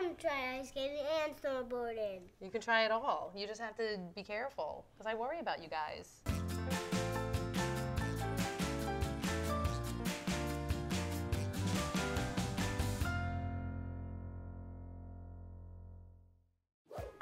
want to try ice skating and snowboarding. You can try it all. You just have to be careful, because I worry about you guys.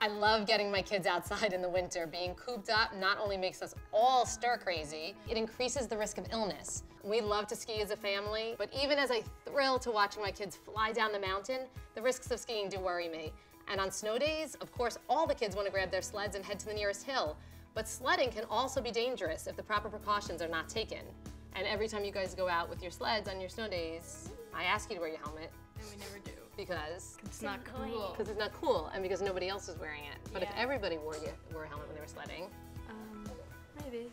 I love getting my kids outside in the winter. Being cooped up not only makes us all stir crazy, it increases the risk of illness. We love to ski as a family, but even as I thrill to watching my kids fly down the mountain, the risks of skiing do worry me. And on snow days, of course, all the kids want to grab their sleds and head to the nearest hill. But sledding can also be dangerous if the proper precautions are not taken. And every time you guys go out with your sleds on your snow days, I ask you to wear your helmet. And we never do. Because? It's not cool. Because it's not cool, and because nobody else is wearing it. But if everybody wore a helmet when they were sledding. Maybe.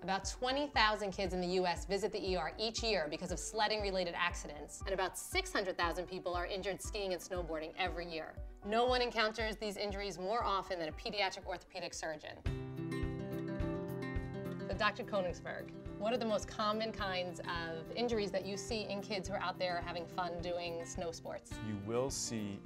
About 20,000 kids in the US visit the ER each year because of sledding-related accidents, and about 600,000 people are injured skiing and snowboarding every year. No one encounters these injuries more often than a pediatric orthopedic surgeon. So Dr. Koenigsberg, what are the most common kinds of injuries that you see in kids who are out there having fun doing snow sports? You will see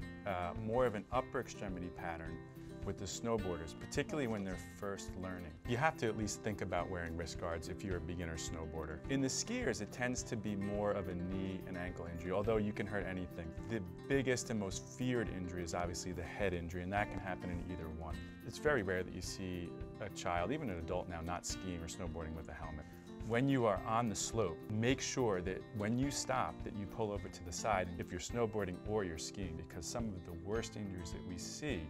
more of an upper extremity pattern with the snowboarders, particularly when they're first learning. You have to at least think about wearing wrist guards if you're a beginner snowboarder. In the skiers, it tends to be more of a knee and ankle injury, although you can hurt anything. The biggest and most feared injury is obviously the head injury, and that can happen in either one. It's very rare that you see a child, even an adult now, not skiing or snowboarding with a helmet. When you are on the slope, make sure that when you stop, that you pull over to the side if you're snowboarding or you're skiing, because some of the worst injuries that we see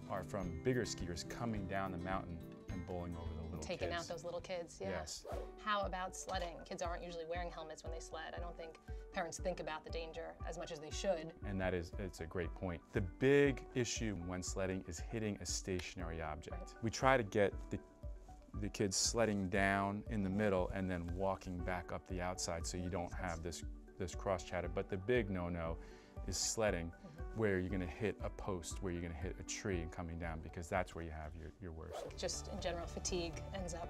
are from bigger skiers coming down the mountain and bowling over the little kids. Taking out those little kids, yeah. Yes. How about sledding? Kids aren't usually wearing helmets when they sled. I don't think parents think about the danger as much as they should. And it's a great point. The big issue when sledding is hitting a stationary object. Right. We try to get the kids sledding down in the middle and then walking back up the outside so you don't have this cross chatter. But the big no-no is sledding where you're going to hit a post, where you're going to hit a tree and coming down, because that's where you have your worst. Just in general, fatigue ends up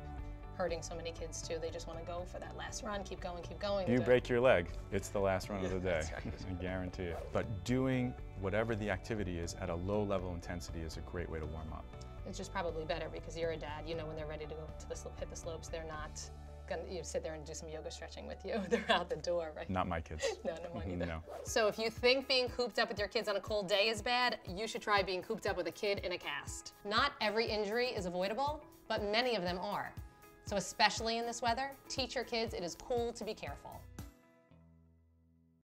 hurting so many kids too. They just want to go for that last run, keep going, keep going. You break your leg, it's the last run of the day, That's right. I guarantee it. But doing whatever the activity is at a low level intensity is a great way to warm up. It's just probably better because you're a dad. You know when they're ready to go to hit the slopes, they're not gonna sit there and do some yoga stretching with you. They're out the door, right? Not my kids. No, no mine either. No. So if you think being cooped up with your kids on a cold day is bad, you should try being cooped up with a kid in a cast. Not every injury is avoidable, but many of them are. So especially in this weather, teach your kids it is cool to be careful.